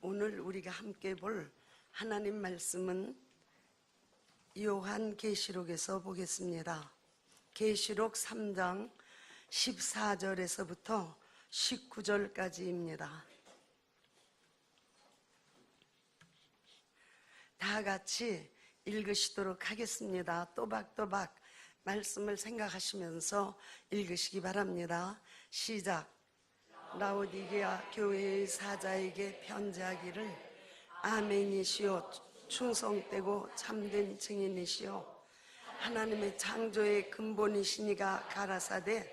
오늘 우리가 함께 볼 하나님 말씀은 요한계시록에서 보겠습니다. 계시록 3장 14절에서부터 19절까지입니다. 다 같이 읽으시도록 하겠습니다. 또박또박 말씀을 생각하시면서 읽으시기 바랍니다. 시작. 라오디게아 교회의 사자에게 편지하기를 아멘이시오 충성되고 참된 증인이시오 하나님의 창조의 근본이시니가 가라사대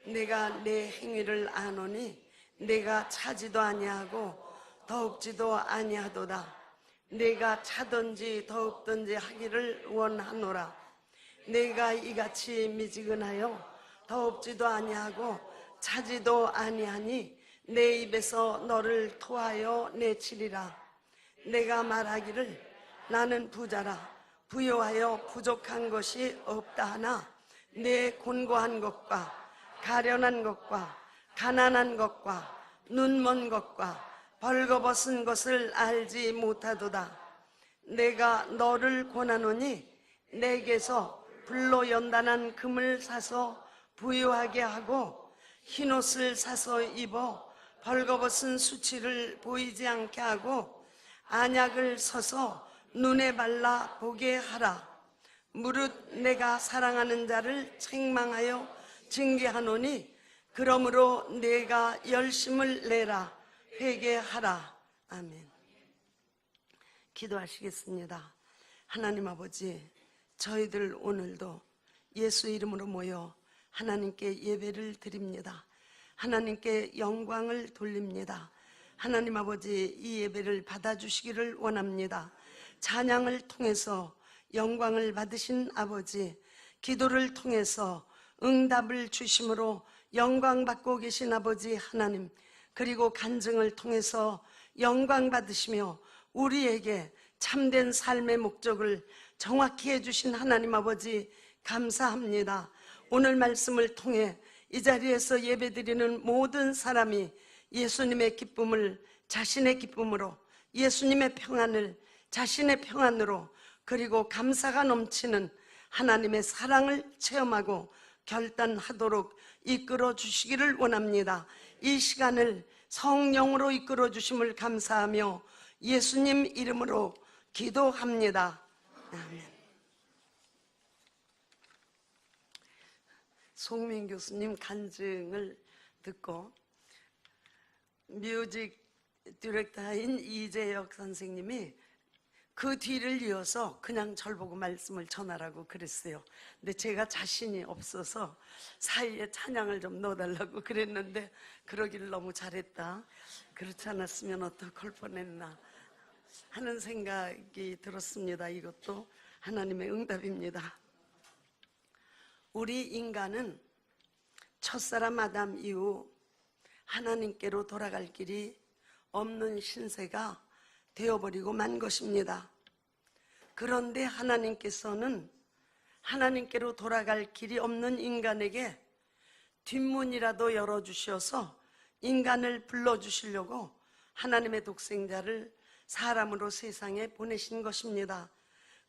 내가 내 행위를 아노니 내가 차지도 아니하고 더웁지도 아니하도다 내가 차든지 더웁든지 하기를 원하노라 내가 이같이 미지근하여 더웁지도 아니하고 차지도 아니하니 내 입에서 너를 토하여 내치리라 내가 말하기를 나는 부자라 부요하여 부족한 것이 없다 하나 내 곤고한 것과 가련한 것과 가난한 것과 눈먼 것과 벌거벗은 것을 알지 못하도다 내가 너를 권하노니 내게서 불로 연단한 금을 사서 부유하게 하고 흰옷을 사서 입어 벌거벗은 수치를 보이지 않게 하고 안약을 서서 눈에 발라 보게 하라 무릇 내가 사랑하는 자를 책망하여 징계하노니 그러므로 내가 열심을 내라 회개하라. 아멘. 기도하시겠습니다. 하나님 아버지, 저희들 오늘도 예수 이름으로 모여 하나님께 예배를 드립니다. 하나님께 영광을 돌립니다. 하나님 아버지, 이 예배를 받아주시기를 원합니다. 찬양을 통해서 영광을 받으신 아버지, 기도를 통해서 응답을 주심으로 영광 받고 계신 아버지 하나님, 그리고 간증을 통해서 영광 받으시며 우리에게 참된 삶의 목적을 정확히 해주신 하나님 아버지 감사합니다. 오늘 말씀을 통해 이 자리에서 예배드리는 모든 사람이 예수님의 기쁨을 자신의 기쁨으로, 예수님의 평안을 자신의 평안으로, 그리고 감사가 넘치는 하나님의 사랑을 체험하고 결단하도록 이끌어 주시기를 원합니다. 이 시간을 성령으로 이끌어 주심을 감사하며 예수님 이름으로 기도합니다. 아멘. 송민 교수님 간증을 듣고 뮤직 디렉터인 이재혁 선생님이 그 뒤를 이어서 그냥 절 보고 말씀을 전하라고 그랬어요. 근데 제가 자신이 없어서 사이에 찬양을 좀 넣어달라고 그랬는데 그러기를 너무 잘했다, 그렇지 않았으면 어떡할 뻔했나 하는 생각이 들었습니다. 이것도 하나님의 응답입니다. 우리 인간은 첫사람 아담 이후 하나님께로 돌아갈 길이 없는 신세가 되어버리고 만 것입니다. 그런데 하나님께서는 하나님께로 돌아갈 길이 없는 인간에게 뒷문이라도 열어주셔서 인간을 불러주시려고 하나님의 독생자를 사람으로 세상에 보내신 것입니다.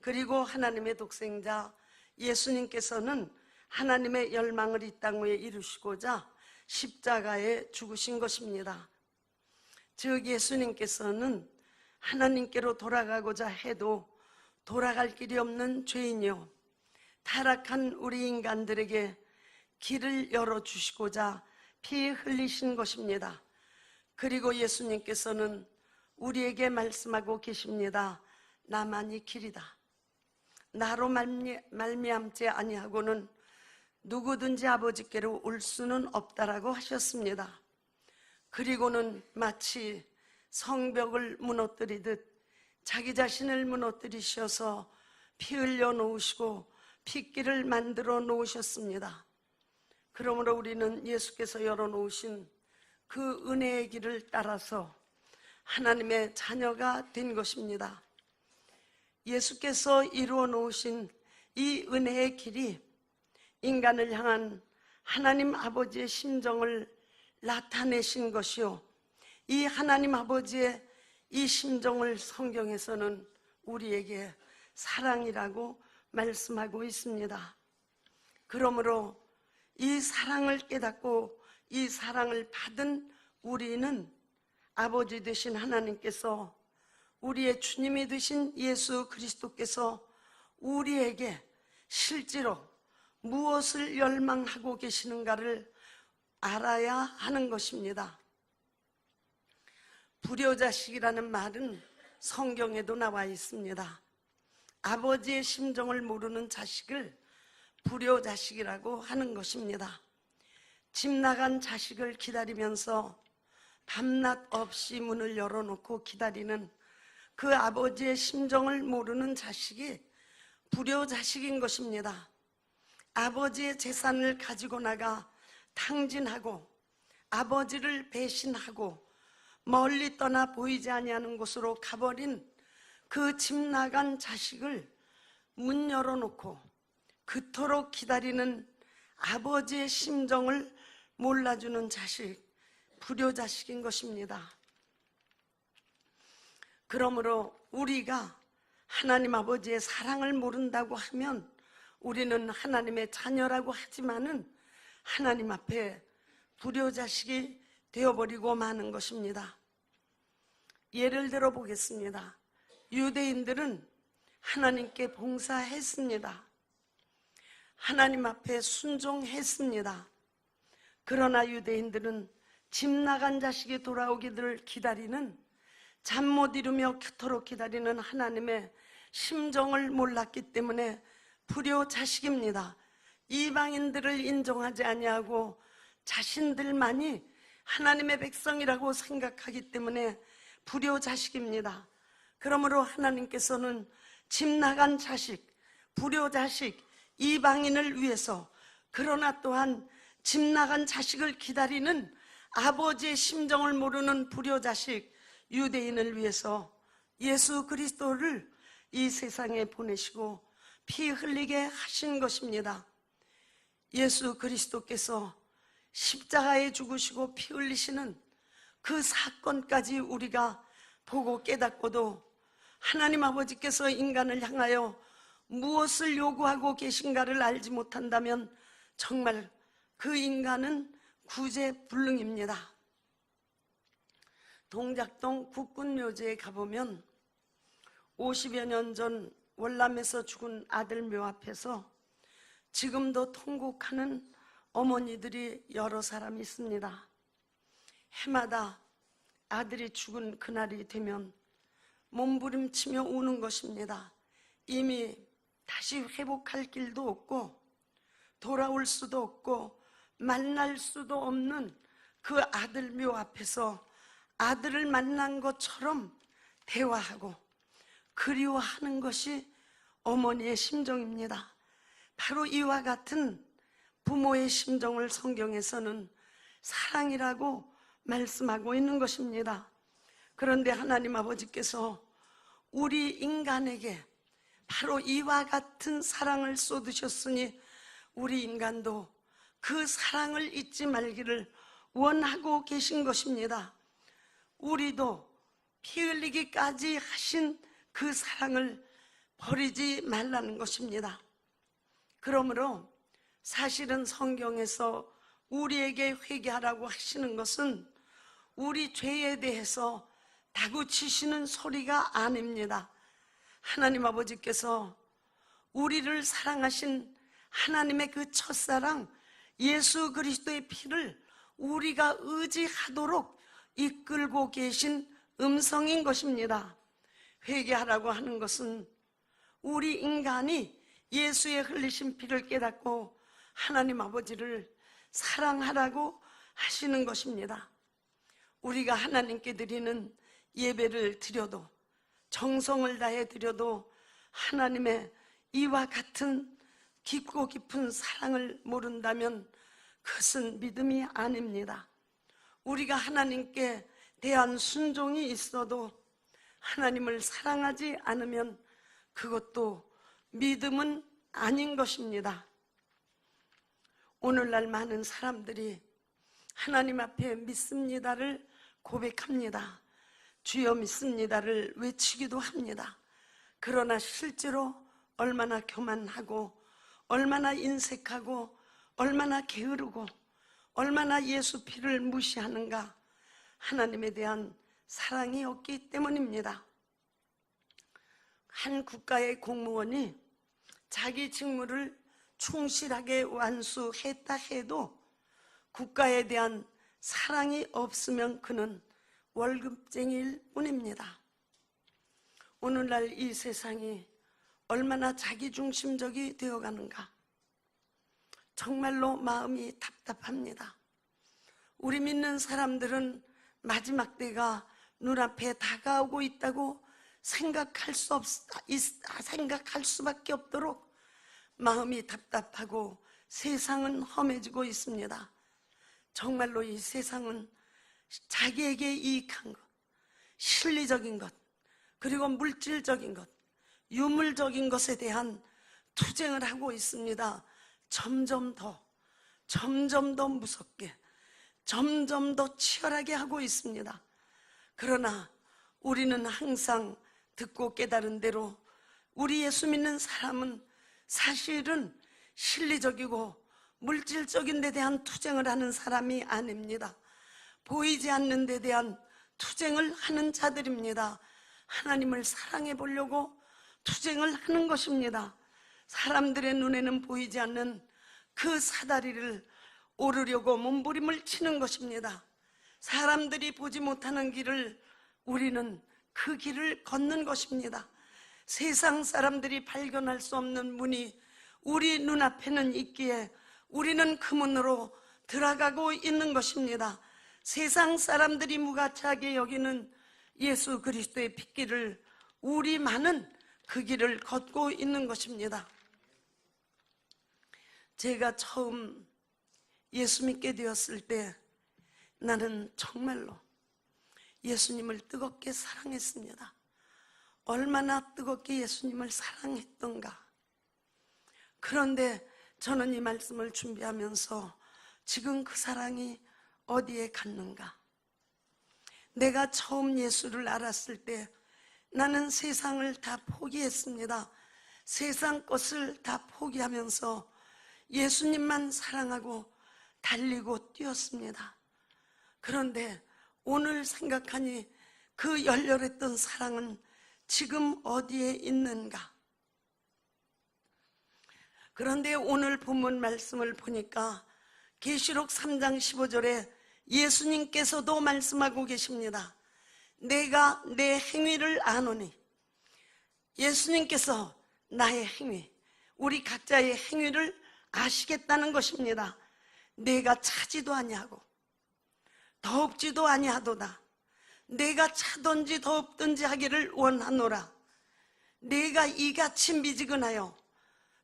그리고 하나님의 독생자 예수님께서는 하나님의 열망을 이 땅 위에 이루시고자 십자가에 죽으신 것입니다. 즉 예수님께서는 하나님께로 돌아가고자 해도 돌아갈 길이 없는 죄인이요 타락한 우리 인간들에게 길을 열어주시고자 피 흘리신 것입니다. 그리고 예수님께서는 우리에게 말씀하고 계십니다. 나만이 길이다. 나로 말미암지 아니하고는 누구든지 아버지께로 올 수는 없다라고 하셨습니다. 그리고는 마치 성벽을 무너뜨리듯 자기 자신을 무너뜨리셔서 피 흘려 놓으시고 핏길을 만들어 놓으셨습니다. 그러므로 우리는 예수께서 열어놓으신 그 은혜의 길을 따라서 하나님의 자녀가 된 것입니다. 예수께서 이루어 놓으신 이 은혜의 길이 인간을 향한 하나님 아버지의 심정을 나타내신 것이요 이 하나님 아버지의 이 심정을 성경에서는 우리에게 사랑이라고 말씀하고 있습니다. 그러므로 이 사랑을 깨닫고 이 사랑을 받은 우리는 아버지 되신 하나님께서, 우리의 주님이 되신 예수 그리스도께서 우리에게 실제로 무엇을 열망하고 계시는가를 알아야 하는 것입니다. 불효자식이라는 말은 성경에도 나와 있습니다. 아버지의 심정을 모르는 자식을 불효자식이라고 하는 것입니다. 집 나간 자식을 기다리면서 밤낮 없이 문을 열어놓고 기다리는 그 아버지의 심정을 모르는 자식이 불효자식인 것입니다. 아버지의 재산을 가지고 나가 탕진하고 아버지를 배신하고 멀리 떠나 보이지 아니하는 곳으로 가버린 그 집 나간 자식을 문 열어놓고 그토록 기다리는 아버지의 심정을 몰라주는 자식, 불효자식인 것입니다. 그러므로 우리가 하나님 아버지의 사랑을 모른다고 하면 우리는 하나님의 자녀라고 하지만은 하나님 앞에 불효자식이 되어버리고 마는 것입니다. 예를 들어 보겠습니다. 유대인들은 하나님께 봉사했습니다. 하나님 앞에 순종했습니다. 그러나 유대인들은 집 나간 자식이 돌아오기를 기다리는, 잠 못 이루며 그토록 기다리는 하나님의 심정을 몰랐기 때문에 불효자식입니다. 이방인들을 인정하지 아니하고 자신들만이 하나님의 백성이라고 생각하기 때문에 불효자식입니다. 그러므로 하나님께서는 집 나간 자식, 불효자식, 이방인을 위해서, 그러나 또한 집 나간 자식을 기다리는 아버지의 심정을 모르는 불효자식 유대인을 위해서 예수 그리스도를 이 세상에 보내시고 피 흘리게 하신 것입니다. 예수 그리스도께서 십자가에 죽으시고 피 흘리시는 그 사건까지 우리가 보고 깨닫고도 하나님 아버지께서 인간을 향하여 무엇을 요구하고 계신가를 알지 못한다면 정말 그 인간은 구제불능입니다. 동작동 국군묘지에 가보면 50여 년 전 월남에서 죽은 아들 묘 앞에서 지금도 통곡하는 어머니들이 여러 사람 있습니다. 해마다 아들이 죽은 그날이 되면 몸부림치며 우는 것입니다. 이미 다시 회복할 길도 없고 돌아올 수도 없고 만날 수도 없는 그 아들 묘 앞에서 아들을 만난 것처럼 대화하고 그리워하는 것이 어머니의 심정입니다. 바로 이와 같은 부모의 심정을 성경에서는 사랑이라고 말씀하고 있는 것입니다. 그런데 하나님 아버지께서 우리 인간에게 바로 이와 같은 사랑을 쏟으셨으니 우리 인간도 그 사랑을 잊지 말기를 원하고 계신 것입니다. 우리도 피 흘리기까지 하신 그 사랑을 버리지 말라는 것입니다. 그러므로 사실은 성경에서 우리에게 회개하라고 하시는 것은 우리 죄에 대해서 다구치시는 소리가 아닙니다. 하나님 아버지께서 우리를 사랑하신 하나님의 그 첫사랑 예수 그리스도의 피를 우리가 의지하도록 이끌고 계신 음성인 것입니다. 회개하라고 하는 것은 우리 인간이 예수의 흘리신 피를 깨닫고 하나님 아버지를 사랑하라고 하시는 것입니다. 우리가 하나님께 드리는 예배를 드려도, 정성을 다해 드려도 하나님의 이와 같은 깊고 깊은 사랑을 모른다면 그것은 믿음이 아닙니다. 우리가 하나님께 대한 순종이 있어도 하나님을 사랑하지 않으면 그것도 믿음은 아닌 것입니다. 오늘날 많은 사람들이 하나님 앞에 믿습니다를 고백합니다. 주여 믿습니다를 외치기도 합니다. 그러나 실제로 얼마나 교만하고 얼마나 인색하고 얼마나 게으르고 얼마나 예수 피를 무시하는가, 하나님에 대한 사랑이 없기 때문입니다. 한 국가의 공무원이 자기 직무를 충실하게 완수했다 해도 국가에 대한 사랑이 없으면 그는 월급쟁이일 뿐입니다. 오늘날 이 세상이 얼마나 자기중심적이 되어가는가, 정말로 마음이 답답합니다. 우리 믿는 사람들은 마지막 때가 눈앞에 다가오고 있다고 생각할 수밖에 없도록 마음이 답답하고 세상은 험해지고 있습니다. 정말로 이 세상은 자기에게 이익한 것, 실리적인 것, 그리고 물질적인 것, 유물적인 것에 대한 투쟁을 하고 있습니다. 점점 더 무섭게, 점점 더 치열하게 하고 있습니다. 그러나 우리는 항상 듣고 깨달은 대로 우리 예수 믿는 사람은 사실은 실리적이고 물질적인 데 대한 투쟁을 하는 사람이 아닙니다. 보이지 않는 데 대한 투쟁을 하는 자들입니다. 하나님을 사랑해 보려고 투쟁을 하는 것입니다. 사람들의 눈에는 보이지 않는 그 사다리를 오르려고 몸부림을 치는 것입니다. 사람들이 보지 못하는 길을 우리는 그 길을 걷는 것입니다. 세상 사람들이 발견할 수 없는 문이 우리 눈앞에는 있기에 우리는 그 문으로 들어가고 있는 것입니다. 세상 사람들이 무가치하게 여기는 예수 그리스도의 핏길을 우리만은 그 길을 걷고 있는 것입니다. 제가 처음 예수 믿게 되었을 때 나는 정말로 예수님을 뜨겁게 사랑했습니다. 얼마나 뜨겁게 예수님을 사랑했던가. 그런데 저는 이 말씀을 준비하면서 지금 그 사랑이 어디에 갔는가? 내가 처음 예수를 알았을 때 나는 세상을 다 포기했습니다. 세상 것을 다 포기하면서 예수님만 사랑하고 달리고 뛰었습니다. 그런데 오늘 생각하니 그 열렬했던 사랑은 지금 어디에 있는가? 그런데 오늘 본문 말씀을 보니까 계시록 3장 15절에 예수님께서도 말씀하고 계십니다. 내가 내 행위를 아노니. 예수님께서 나의 행위, 우리 각자의 행위를 아시겠다는 것입니다. 내가 차지도 아니하고 더없지도 아니하도다. 내가 차든지 더없든지 하기를 원하노라. 내가 이같이 미지근하여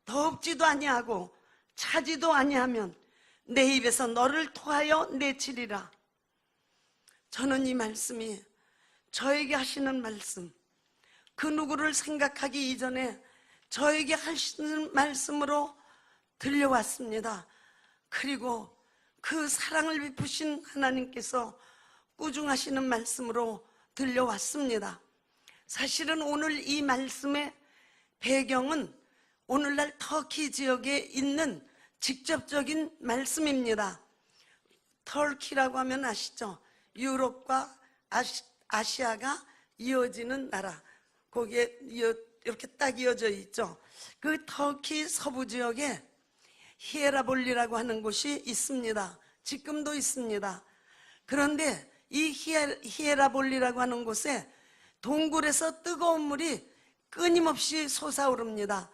더없지도 아니하고 차지도 아니하면 내 입에서 너를 토하여 내치리라. 저는 이 말씀이 저에게 하시는 말씀, 그 누구를 생각하기 이전에 저에게 하시는 말씀으로 들려왔습니다. 그리고 그 사랑을 베푸신 하나님께서 꾸중하시는 말씀으로 들려왔습니다. 사실은 오늘 이 말씀의 배경은 오늘날 터키 지역에 있는 직접적인 말씀입니다. 터키라고 하면 아시죠? 유럽과 아시아가 이어지는 나라, 거기에 이렇게 딱 이어져 있죠. 그 터키 서부 지역에 히에라볼리라고 하는 곳이 있습니다. 지금도 있습니다. 그런데 이 히에라볼리라고 하는 곳에 동굴에서 뜨거운 물이 끊임없이 솟아오릅니다.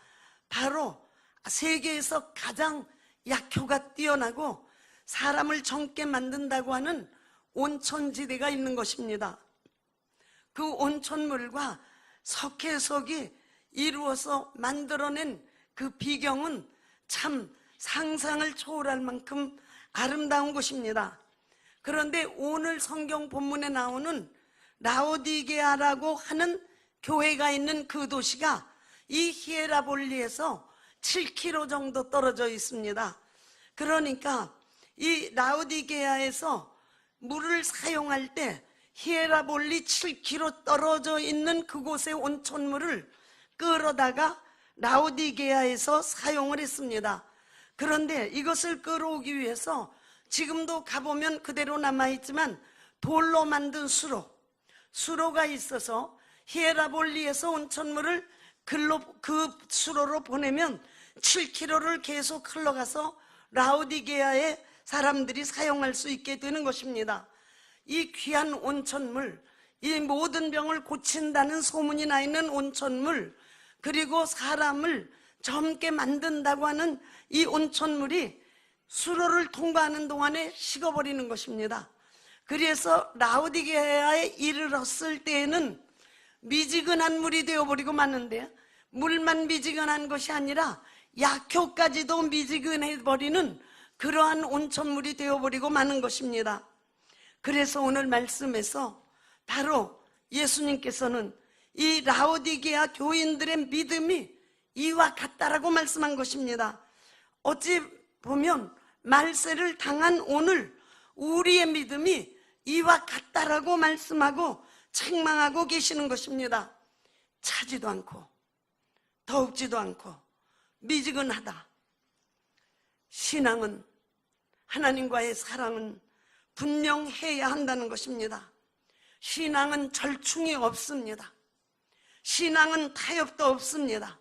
바로 세계에서 가장 약효가 뛰어나고 사람을 젊게 만든다고 하는 온천지대가 있는 것입니다. 그 온천물과 석회석이 이루어서 만들어낸 그 비경은 참 상상을 초월할 만큼 아름다운 곳입니다. 그런데 오늘 성경 본문에 나오는 라오디게아라고 하는 교회가 있는 그 도시가 이 히에라볼리에서 7km 정도 떨어져 있습니다. 그러니까 이 라오디게아에서 물을 사용할 때 히에라볼리 7km 떨어져 있는 그곳의 온천물을 끌어다가 라오디게아에서 사용을 했습니다. 그런데 이것을 끌어오기 위해서 지금도 가보면 그대로 남아있지만 돌로 만든 수로가 있어서 히에라볼리에서 온천물을 그 수로로 보내면 7km를 계속 흘러가서 라오디게아에 사람들이 사용할 수 있게 되는 것입니다. 이 귀한 온천물, 이 모든 병을 고친다는 소문이 나 있는 온천물, 그리고 사람을 젊게 만든다고 하는 이 온천물이 수로를 통과하는 동안에 식어버리는 것입니다. 그래서 라오디게아에 이르렀을 때에는 미지근한 물이 되어버리고 마는데, 물만 미지근한 것이 아니라 약효까지도 미지근해버리는 그러한 온천물이 되어버리고 마는 것입니다. 그래서 오늘 말씀에서 바로 예수님께서는 이 라오디게아 교인들의 믿음이 이와 같다라고 말씀한 것입니다. 어찌 보면 말세를 당한 오늘 우리의 믿음이 이와 같다라고 말씀하고 책망하고 계시는 것입니다. 차지도 않고 더욱지도 않고 미지근하다. 신앙은, 하나님과의 사랑은 분명해야 한다는 것입니다. 신앙은 절충이 없습니다. 신앙은 타협도 없습니다.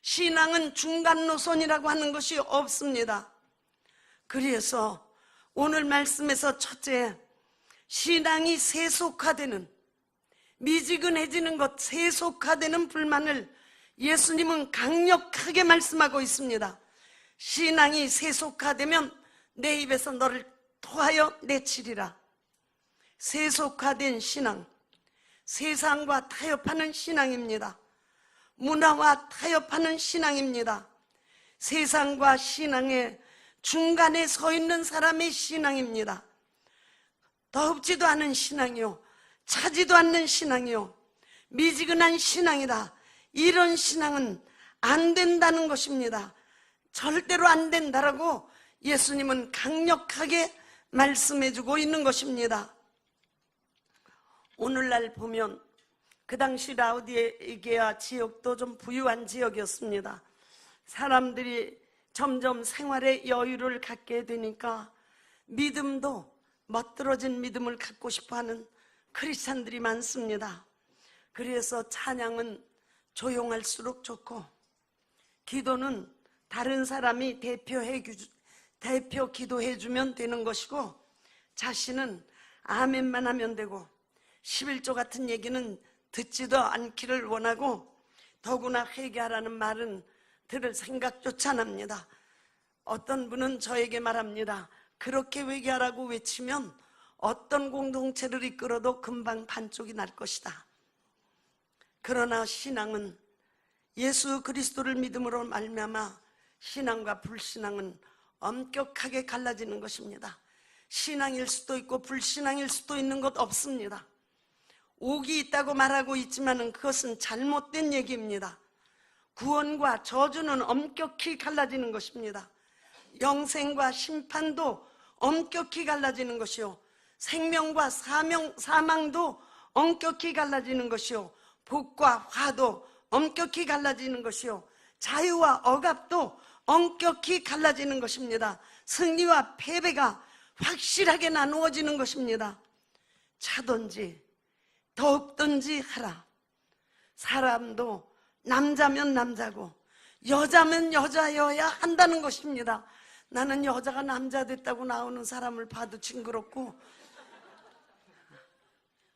신앙은 중간 노선이라고 하는 것이 없습니다. 그래서 오늘 말씀에서 첫째, 신앙이 세속화되는, 미지근해지는 것, 세속화되는 불만을 예수님은 강력하게 말씀하고 있습니다. 신앙이 세속화되면 내 입에서 너를 토하여 내치리라. 세속화된 신앙, 세상과 타협하는 신앙입니다. 문화와 타협하는 신앙입니다. 세상과 신앙의 중간에 서 있는 사람의 신앙입니다. 더럽지도 않은 신앙이요, 차지도 않는 신앙이요, 미지근한 신앙이다. 이런 신앙은 안 된다는 것입니다. 절대로 안 된다라고 예수님은 강력하게 말씀해주고 있는 것입니다. 오늘날 보면 그 당시 라오디게아 지역도 좀 부유한 지역이었습니다. 사람들이 점점 생활에 여유를 갖게 되니까 믿음도 멋들어진 믿음을 갖고 싶어하는 크리스찬들이 많습니다. 그래서 찬양은 조용할수록 좋고, 기도는 다른 사람이 대표 기도해주면 되는 것이고, 자신은 아멘만 하면 되고, 11조 같은 얘기는 듣지도 않기를 원하고, 더구나 회개하라는 말은 들을 생각조차 안 합니다. 어떤 분은 저에게 말합니다. 그렇게 회개하라고 외치면 어떤 공동체를 이끌어도 금방 반쪽이 날 것이다. 그러나 신앙은, 예수 그리스도를 믿음으로 말미암아 신앙과 불신앙은 엄격하게 갈라지는 것입니다. 신앙일 수도 있고 불신앙일 수도 있는 것 없습니다. 옥이 있다고 말하고 있지만 그것은 잘못된 얘기입니다. 구원과 저주는 엄격히 갈라지는 것입니다. 영생과 심판도 엄격히 갈라지는 것이요, 생명과 사망도 엄격히 갈라지는 것이요, 복과 화도 엄격히 갈라지는 것이요, 자유와 억압도 엄격히 갈라지는 것입니다. 승리와 패배가 확실하게 나누어지는 것입니다. 차든지 더욱든지 하라. 사람도 남자면 남자고 여자면 여자여야 한다는 것입니다. 나는 여자가 남자 됐다고 나오는 사람을 봐도 징그럽고,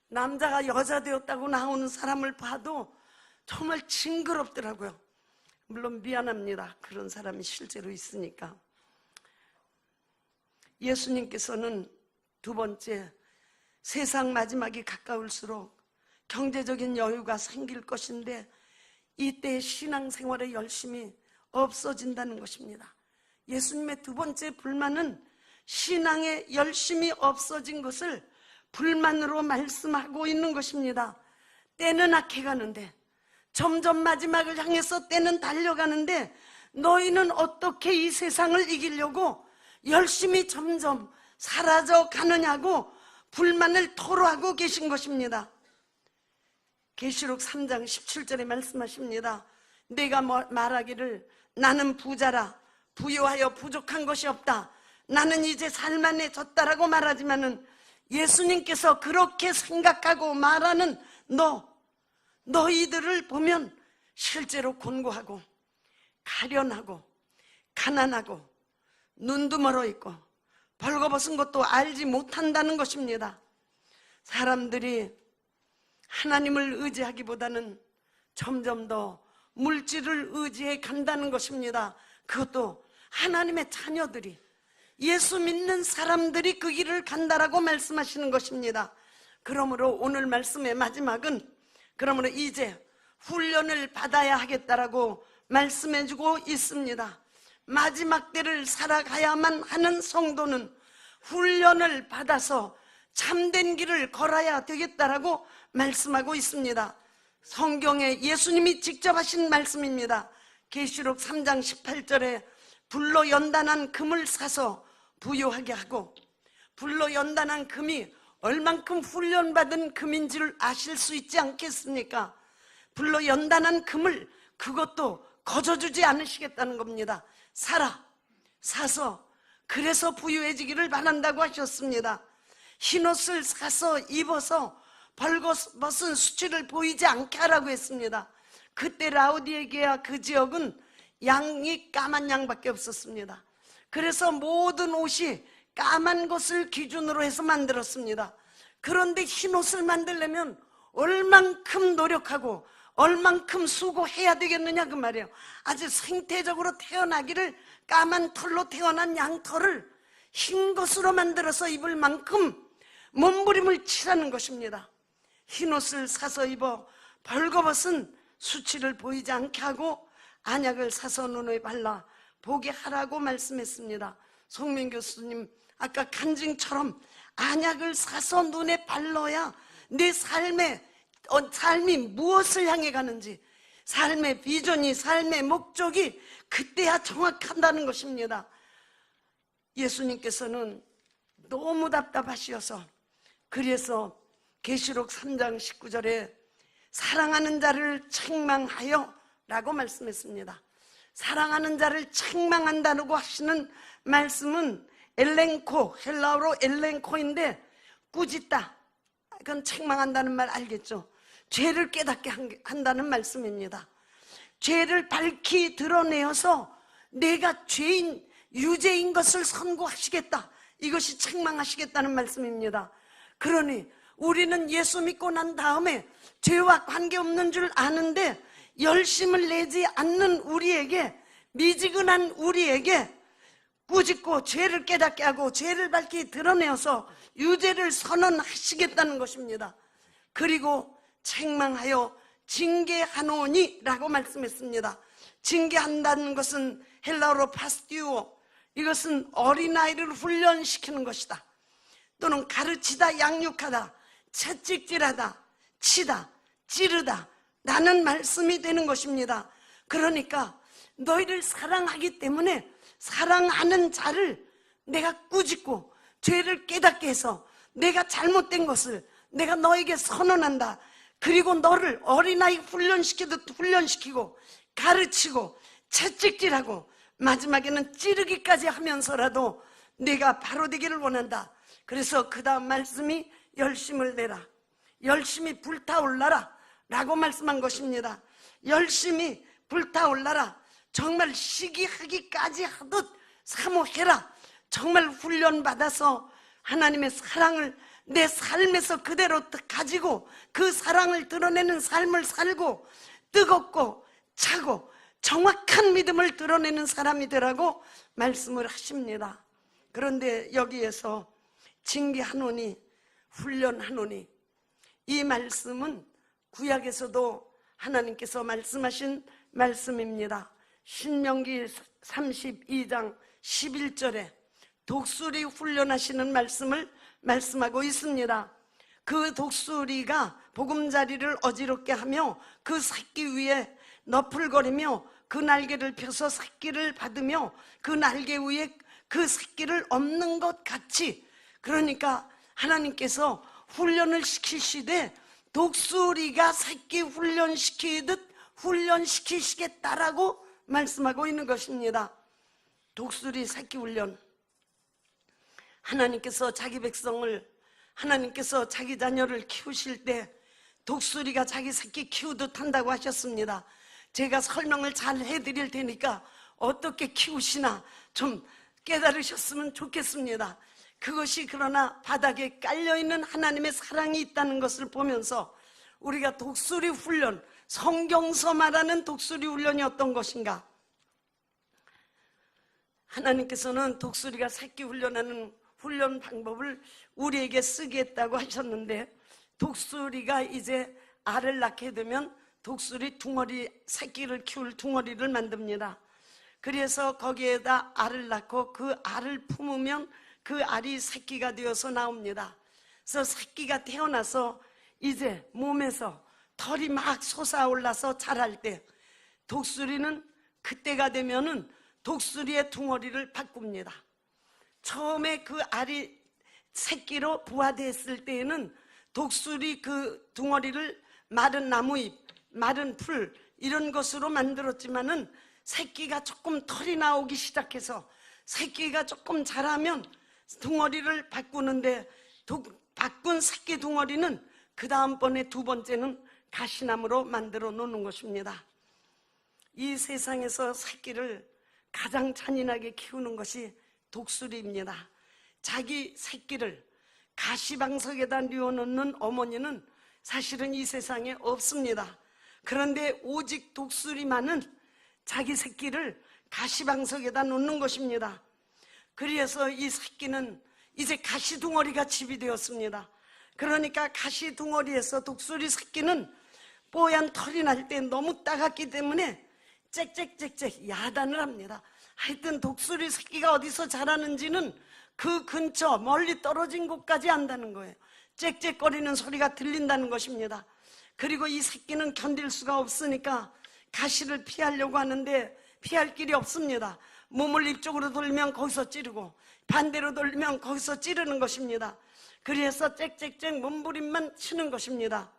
남자가 여자 되었다고 나오는 사람을 봐도 정말 징그럽더라고요. 물론 미안합니다. 그런 사람이 실제로 있으니까. 예수님께서는 두 번째, 세상 마지막이 가까울수록 경제적인 여유가 생길 것인데 이때 신앙생활의 열심이 없어진다는 것입니다. 예수님의 두 번째 불만은 신앙의 열심이 없어진 것을 불만으로 말씀하고 있는 것입니다. 때는 악해 가는데, 점점 마지막을 향해서 때는 달려가는데 너희는 어떻게 이 세상을 이기려고 열심히 점점 사라져 가느냐고 불만을 토로하고 계신 것입니다. 계시록 3장 17절에 말씀하십니다. 내가 말하기를 나는 부자라 부유하여 부족한 것이 없다, 나는 이제 살만해졌다라고 말하지만은 예수님께서 그렇게 생각하고 말하는 너희들을 보면 실제로 곤고하고 가련하고 가난하고 눈도 멀어 있고 벌거벗은 것도 알지 못한다는 것입니다. 사람들이 하나님을 의지하기보다는 점점 더 물질을 의지해 간다는 것입니다. 그것도 하나님의 자녀들이, 예수 믿는 사람들이 그 길을 간다라고 말씀하시는 것입니다. 그러므로 오늘 말씀의 마지막은 그러므로 이제 훈련을 받아야 하겠다라고 말씀해주고 있습니다. 마지막 때를 살아가야만 하는 성도는 훈련을 받아서 참된 길을 걸어야 되겠다라고 말씀하고 있습니다. 성경에 예수님이 직접 하신 말씀입니다. 계시록 3장 18절에 불로 연단한 금을 사서 부유하게 하고, 불로 연단한 금이 얼만큼 훈련받은 금인지를 아실 수 있지 않겠습니까? 불로 연단한 금을 그것도 거저주지 않으시겠다는 겁니다. 사서 그래서 부유해지기를 바란다고 하셨습니다. 흰옷을 사서 입어서 벌거벗은 수치를 보이지 않게 하라고 했습니다. 그때 라오디게아 그 지역은 양이 까만 양밖에 없었습니다. 그래서 모든 옷이 까만 것을 기준으로 해서 만들었습니다. 그런데 흰옷을 만들려면 얼만큼 노력하고 얼만큼 수고해야 되겠느냐 그 말이에요. 아주 생태적으로 태어나기를 까만 털로 태어난 양털을 흰 것으로 만들어서 입을 만큼 몸부림을 치라는 것입니다. 흰옷을 사서 입어 벌거벗은 수치를 보이지 않게 하고 안약을 사서 눈에 발라 보게 하라고 말씀했습니다. 송민 교수님 아까 간증처럼 안약을 사서 눈에 발라야 내 삶이 무엇을 향해 가는지, 삶의 비전이, 삶의 목적이 그때야 정확한다는 것입니다. 예수님께서는 너무 답답하시어서 그래서 계시록 3장 19절에 사랑하는 자를 책망하여 라고 말씀했습니다. 사랑하는 자를 책망한다고 하시는 말씀은 엘렌코, 헬라어로 엘렌코인데 꾸짖다, 그건 책망한다는 말 알겠죠? 죄를 깨닫게 한다는 말씀입니다. 죄를 밝히 드러내어서 내가 죄인, 유죄인 것을 선고하시겠다, 이것이 책망하시겠다는 말씀입니다. 그러니 우리는 예수 믿고 난 다음에 죄와 관계없는 줄 아는데 열심을 내지 않는 우리에게, 미지근한 우리에게 꾸짖고 죄를 깨닫게 하고 죄를 밝히 드러내어서 유죄를 선언하시겠다는 것입니다. 그리고 책망하여 징계하노니 라고 말씀했습니다. 징계한다는 것은 헬라어로 파스티오, 이것은 어린아이를 훈련시키는 것이다, 또는 가르치다, 양육하다, 채찍질하다, 치다, 찌르다 라는 말씀이 되는 것입니다. 그러니까 너희를 사랑하기 때문에 사랑하는 자를 내가 꾸짖고 죄를 깨닫게 해서 내가 잘못된 것을 내가 너에게 선언한다. 그리고 너를 어린아이 훈련시키듯 훈련시키고 가르치고 채찍질하고 마지막에는 찌르기까지 하면서라도 내가 바로 되기를 원한다. 그래서 그 다음 말씀이 열심을 내라, 열심히 불타올라라 라고 말씀한 것입니다. 열심히 불타올라라, 정말 시기하기까지 하듯 사모해라. 정말 훈련받아서 하나님의 사랑을 내 삶에서 그대로 가지고 그 사랑을 드러내는 삶을 살고 뜨겁고 차고 정확한 믿음을 드러내는 사람이 되라고 말씀을 하십니다. 그런데 여기에서 징계하노니, 훈련하노니, 이 말씀은 구약에서도 하나님께서 말씀하신 말씀입니다. 신명기 32장 11절에 독수리 훈련하시는 말씀을 말씀하고 있습니다. 그 독수리가 보금자리를 어지럽게 하며 그 새끼 위에 너풀거리며 그 날개를 펴서 새끼를 받으며 그 날개 위에 그 새끼를 엎는 것 같이, 그러니까 하나님께서 훈련을 시키시되 독수리가 새끼 훈련시키듯 훈련시키시겠다라고 말씀하고 있는 것입니다. 독수리 새끼 훈련. 하나님께서 자기 백성을, 하나님께서 자기 자녀를 키우실 때 독수리가 자기 새끼 키우듯 한다고 하셨습니다. 제가 설명을 잘 해드릴 테니까 어떻게 키우시나 좀 깨달으셨으면 좋겠습니다. 그것이 그러나 바닥에 깔려있는 하나님의 사랑이 있다는 것을 보면서 우리가 독수리 훈련, 성경서 말하는 독수리 훈련이 어떤 것인가? 하나님께서는 독수리가 새끼 훈련하는 훈련 방법을 우리에게 쓰겠다고 하셨는데, 독수리가 이제 알을 낳게 되면 독수리 둥어리, 새끼를 키울 둥어리를 만듭니다. 그래서 거기에다 알을 낳고 그 알을 품으면 그 알이 새끼가 되어서 나옵니다. 그래서 새끼가 태어나서 이제 몸에서 털이 막 솟아올라서 자랄 때 독수리는 그때가 되면은 독수리의 둥어리를 바꿉니다. 처음에 그 알이 새끼로 부화됐을 때에는 독수리 그 둥어리를 마른 나무잎, 마른 풀 이런 것으로 만들었지만은 새끼가 조금 털이 나오기 시작해서 새끼가 조금 자라면 둥어리를 바꾸는데 바꾼 새끼 둥어리는 그 다음번에 두 번째는 가시나무로 만들어 놓는 것입니다. 이 세상에서 새끼를 가장 잔인하게 키우는 것이 독수리입니다. 자기 새끼를 가시방석에다 뉘어놓는 어머니는 사실은 이 세상에 없습니다. 그런데 오직 독수리만은 자기 새끼를 가시방석에다 놓는 것입니다. 그래서 이 새끼는 이제 가시둥어리가 집이 되었습니다. 그러니까 가시둥어리에서 독수리 새끼는 뽀얀 털이 날 때 너무 따갑기 때문에 짹짹짹짹 야단을 합니다. 하여튼 독수리 새끼가 어디서 자라는지는 그 근처 멀리 떨어진 곳까지 안다는 거예요. 짹짹거리는 소리가 들린다는 것입니다. 그리고 이 새끼는 견딜 수가 없으니까 가시를 피하려고 하는데 피할 길이 없습니다. 몸을 이쪽으로 돌리면 거기서 찌르고 반대로 돌리면 거기서 찌르는 것입니다. 그래서 짹짹짹 몸부림만 치는 것입니다.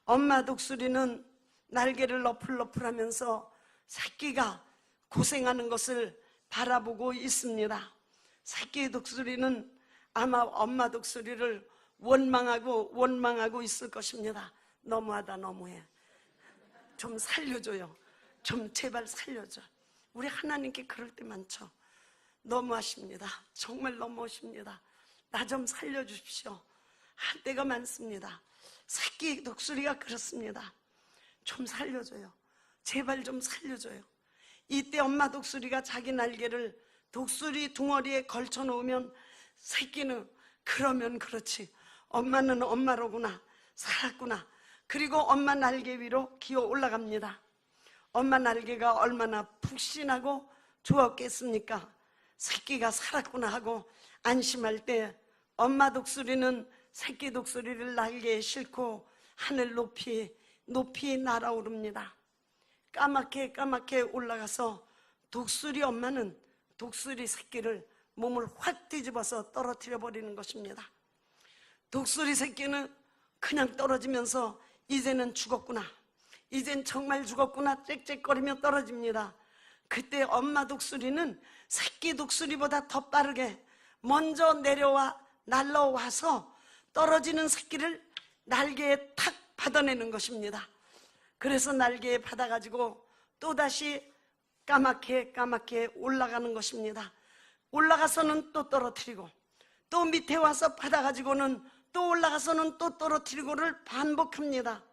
엄마 독수리는 날개를 너풀너풀하면서 새끼가 고생하는 것을 바라보고 있습니다. 새끼 독수리는 아마 엄마 독수리를 원망하고 있을 것입니다. 너무하다, 너무해. 좀 살려줘요. 좀 제발 살려줘. 우리 하나님께 그럴 때 많죠. 너무하십니다. 정말 너무하십니다. 나 좀 살려주십시오. 할 때가 많습니다. 새끼 독수리가 그렇습니다. 좀 살려줘요. 제발 좀 살려줘요. 이때 엄마 독수리가 자기 날개를 독수리 둥어리에 걸쳐 놓으면 새끼는 그러면 그렇지, 엄마는 엄마로구나, 살았구나. 그리고 엄마 날개 위로 기어 올라갑니다. 엄마 날개가 얼마나 푹신하고 좋았겠습니까? 새끼가 살았구나 하고 안심할 때 엄마 독수리는 새끼 독수리를 날개에 싣고 하늘 높이 날아오릅니다. 까맣게 올라가서 독수리 엄마는 독수리 새끼를 몸을 확 뒤집어서 떨어뜨려 버리는 것입니다. 독수리 새끼는 그냥 떨어지면서 이제는 죽었구나, 이젠 정말 죽었구나 짹짹거리며 떨어집니다. 그때 엄마 독수리는 새끼 독수리보다 더 빠르게 먼저 날라와서 떨어지는 새끼를 날개에 탁 받아내는 것입니다. 그래서 날개에 받아가지고 또다시 까맣게 올라가는 것입니다. 올라가서는 또 떨어뜨리고 또 밑에 와서 받아가지고는 또 올라가서는 또 떨어뜨리고를 반복합니다.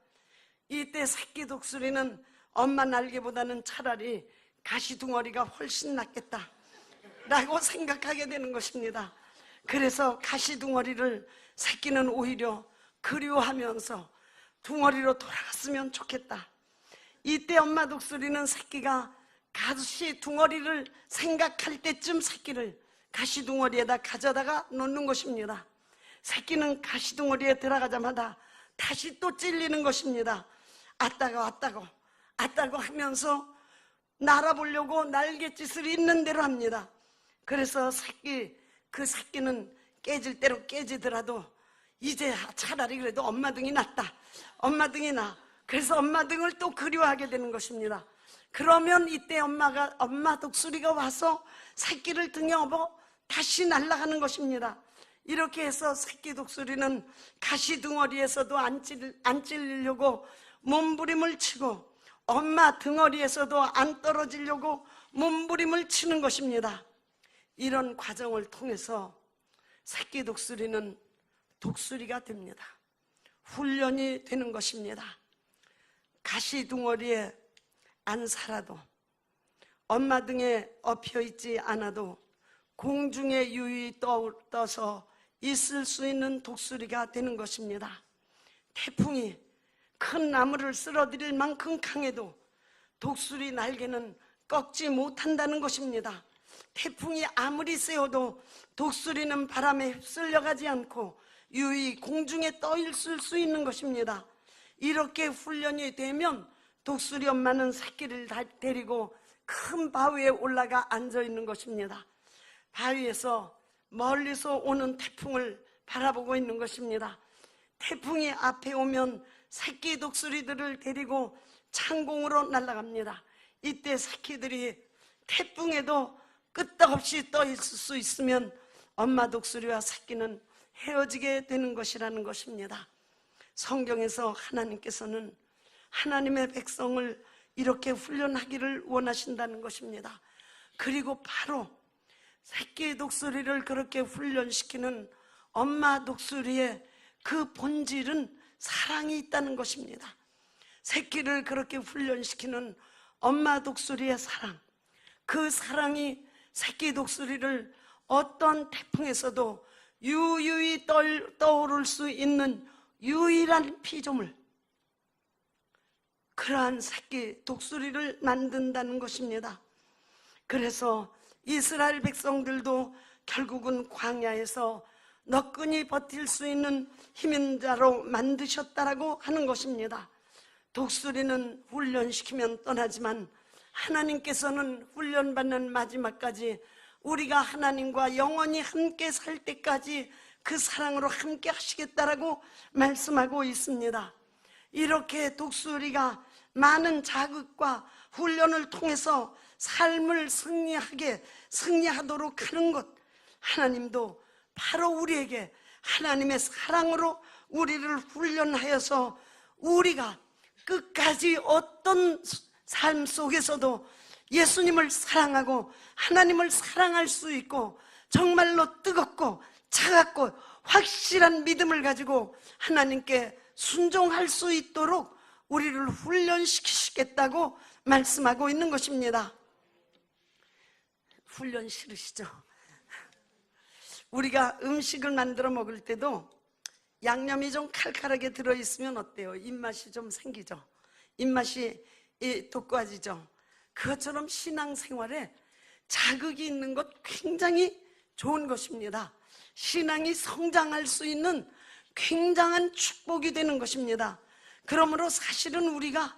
이때 새끼 독수리는 엄마 날개보다는 차라리 가시둥어리가 훨씬 낫겠다 라고 생각하게 되는 것입니다. 그래서 가시둥어리를 새끼는 오히려 그리워하면서 둥어리로 돌아갔으면 좋겠다. 이때 엄마 독수리는 새끼가 가시둥어리를 생각할 때쯤 새끼를 가시둥어리에다 가져다가 놓는 것입니다. 새끼는 가시둥어리에 들어가자마자 다시 또 찔리는 것입니다. 왔다고 하면서 날아보려고 날갯짓을 있는 대로 합니다. 그래서 그 새끼는 깨질 대로 깨지더라도 이제 차라리 그래도 엄마 등이 낫다. 엄마 등이 나. 그래서 엄마 등을 또 그리워하게 되는 것입니다. 그러면 이때 엄마 독수리가 와서 새끼를 등에 업어 다시 날아가는 것입니다. 이렇게 해서 새끼 독수리는 가시 덩어리에서도 안 찔리려고 몸부림을 치고 엄마 덩어리에서도 안 떨어지려고 몸부림을 치는 것입니다. 이런 과정을 통해서 새끼 독수리는 독수리가 됩니다. 훈련이 되는 것입니다. 가시 덩어리에 안 살아도 엄마 등에 엎여 있지 않아도 공중에 유유히 떠서 있을 수 있는 독수리가 되는 것입니다. 태풍이 큰 나무를 쓰러뜨릴 만큼 강해도 독수리 날개는 꺾지 못한다는 것입니다. 태풍이 아무리 세워도 독수리는 바람에 휩쓸려가지 않고 유유히 공중에 떠 있을 수 있는 것입니다. 이렇게 훈련이 되면 독수리 엄마는 새끼를 데리고 큰 바위에 올라가 앉아 있는 것입니다. 바위에서 멀리서 오는 태풍을 바라보고 있는 것입니다. 태풍이 앞에 오면 새끼 독수리들을 데리고 창공으로 날아갑니다. 이때 새끼들이 태풍에도 끄떡없이 떠 있을 수 있으면 엄마 독수리와 새끼는 헤어지게 되는 것이라는 것입니다. 성경에서 하나님께서는 하나님의 백성을 이렇게 훈련하기를 원하신다는 것입니다. 그리고 바로 새끼 독수리를 그렇게 훈련시키는 엄마 독수리의 그 본질은 사랑이 있다는 것입니다. 새끼를 그렇게 훈련시키는 엄마 독수리의 사랑, 그 사랑이 새끼 독수리를 어떤 태풍에서도 유유히 떠오를 수 있는 유일한 피조물, 그러한 새끼 독수리를 만든다는 것입니다. 그래서 이스라엘 백성들도 결국은 광야에서 너끈히 버틸 수 있는 힘인 자로 만드셨다라고 하는 것입니다. 독수리는 훈련시키면 떠나지만 하나님께서는 훈련받는 마지막까지 우리가 하나님과 영원히 함께 살 때까지 그 사랑으로 함께 하시겠다라고 말씀하고 있습니다. 이렇게 독수리가 많은 자극과 훈련을 통해서 삶을 승리하도록 하는 것, 하나님도 바로 우리에게 하나님의 사랑으로 우리를 훈련하여서 우리가 끝까지 어떤 삶 속에서도 예수님을 사랑하고 하나님을 사랑할 수 있고 정말로 뜨겁고 차갑고 확실한 믿음을 가지고 하나님께 순종할 수 있도록 우리를 훈련시키시겠다고 말씀하고 있는 것입니다. 훈련 싫으시죠? 우리가 음식을 만들어 먹을 때도 양념이 좀 칼칼하게 들어있으면 어때요? 입맛이 좀 생기죠? 입맛이 돋궈지죠? 그것처럼 신앙생활에 자극이 있는 것 굉장히 좋은 것입니다. 신앙이 성장할 수 있는 굉장한 축복이 되는 것입니다. 그러므로 사실은 우리가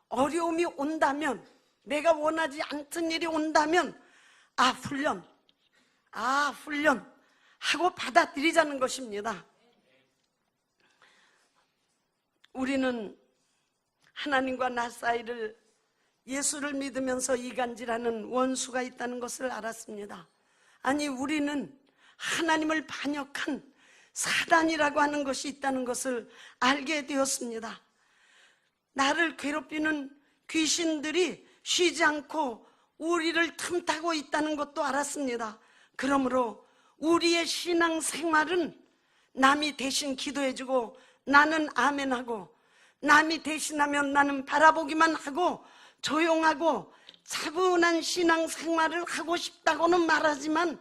어려움이 온다면, 내가 원하지 않던 일이 온다면 훈련 하고 받아들이자는 것입니다. 우리는 하나님과 나 사이를 예수를 믿으면서 이간질하는 원수가 있다는 것을 알았습니다. 아니, 우리는 하나님을 반역한 사단이라고 하는 것이 있다는 것을 알게 되었습니다. 나를 괴롭히는 귀신들이 쉬지 않고 우리를 틈타고 있다는 것도 알았습니다. 그러므로 우리의 신앙생활은 남이 대신 기도해주고 나는 아멘하고, 남이 대신하면 나는 바라보기만 하고 조용하고 차분한 신앙생활을 하고 싶다고는 말하지만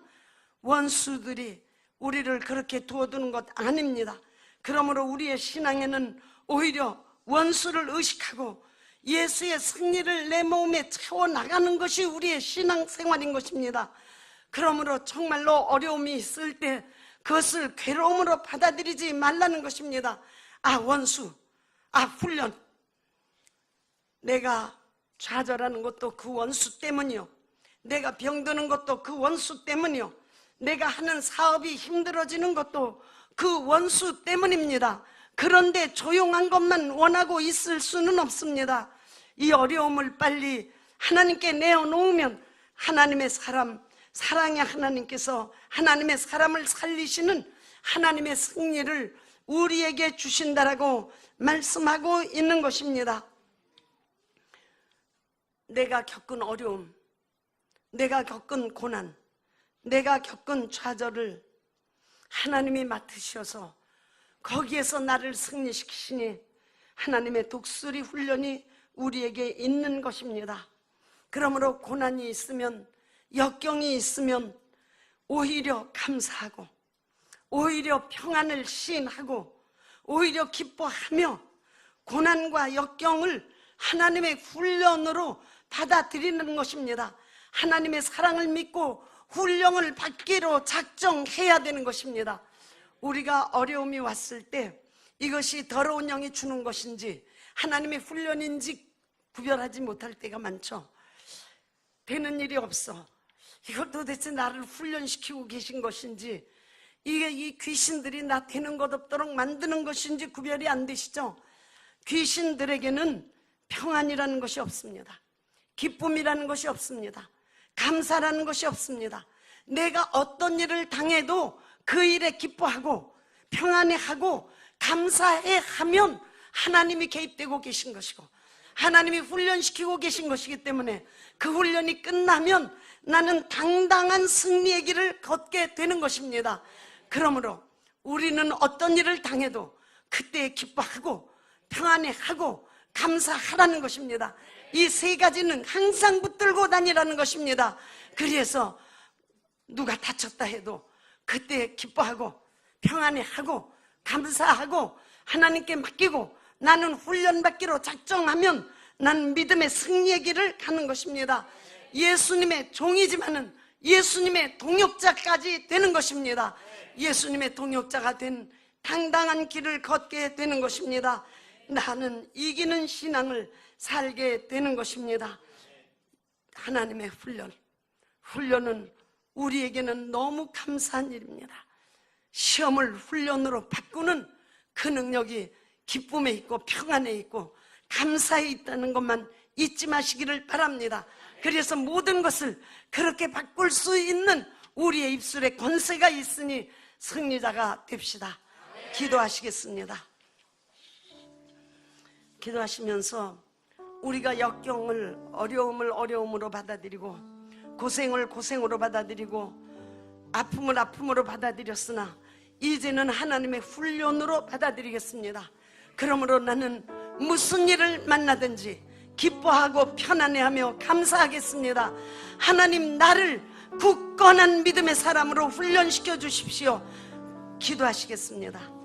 원수들이 우리를 그렇게 두어두는 것 아닙니다. 그러므로 우리의 신앙에는 오히려 원수를 의식하고 예수의 승리를 내 몸에 채워나가는 것이 우리의 신앙생활인 것입니다. 그러므로 정말로 어려움이 있을 때 그것을 괴로움으로 받아들이지 말라는 것입니다. 원수, 훈련, 내가 좌절하는 것도 그 원수 때문이요, 내가 병드는 것도 그 원수 때문이요, 내가 하는 사업이 힘들어지는 것도 그 원수 때문입니다. 그런데 조용한 것만 원하고 있을 수는 없습니다. 이 어려움을 빨리 하나님께 내어놓으면 하나님의 사람, 사랑의 하나님께서 하나님의 사람을 살리시는 하나님의 승리를 우리에게 주신다라고 말씀하고 있는 것입니다. 내가 겪은 어려움, 내가 겪은 고난, 내가 겪은 좌절을 하나님이 맡으셔서 거기에서 나를 승리시키시니 하나님의 독수리 훈련이 우리에게 있는 것입니다. 그러므로 고난이 있으면, 역경이 있으면 오히려 감사하고, 오히려 평안을 시인하고, 오히려 기뻐하며 고난과 역경을 하나님의 훈련으로 받아들이는 것입니다. 하나님의 사랑을 믿고 훈련을 받기로 작정해야 되는 것입니다. 우리가 어려움이 왔을 때 이것이 더러운 영이 주는 것인지 하나님의 훈련인지 구별하지 못할 때가 많죠. 되는 일이 없어. 이걸 도대체 나를 훈련시키고 계신 것인지, 이게 이 귀신들이 나 되는 것 없도록 만드는 것인지 구별이 안 되시죠? 귀신들에게는 평안이라는 것이 없습니다. 기쁨이라는 것이 없습니다. 감사라는 것이 없습니다. 내가 어떤 일을 당해도 그 일에 기뻐하고 평안해하고 감사해하면 하나님이 개입되고 계신 것이고 하나님이 훈련시키고 계신 것이기 때문에 그 훈련이 끝나면 나는 당당한 승리의 길을 걷게 되는 것입니다. 그러므로 우리는 어떤 일을 당해도 그때 기뻐하고 평안해하고 감사하라는 것입니다. 이 세 가지는 항상 붙들고 다니라는 것입니다. 그래서 누가 다쳤다 해도 그때 기뻐하고 평안해하고 감사하고 하나님께 맡기고 나는 훈련받기로 작정하면 나는 믿음의 승리의 길을 가는 것입니다. 예수님의 종이지만은 예수님의 동역자까지 되는 것입니다. 예수님의 동역자가 된 당당한 길을 걷게 되는 것입니다. 나는 이기는 신앙을 살게 되는 것입니다. 하나님의 훈련은 우리에게는 너무 감사한 일입니다. 시험을 훈련으로 바꾸는 그 능력이 기쁨에 있고 평안에 있고 감사에 있다는 것만 잊지 마시기를 바랍니다. 그래서 모든 것을 그렇게 바꿀 수 있는 우리의 입술에 권세가 있으니 승리자가 됩시다. 기도하시겠습니다. 기도하시면서 우리가 역경을, 어려움을 어려움으로 받아들이고 고생을 고생으로 받아들이고 아픔을 아픔으로 받아들였으나 이제는 하나님의 훈련으로 받아들이겠습니다. 그러므로 나는 무슨 일을 만나든지 기뻐하고 편안해하며 감사하겠습니다. 하나님, 나를 굳건한 믿음의 사람으로 훈련시켜 주십시오. 기도하시겠습니다.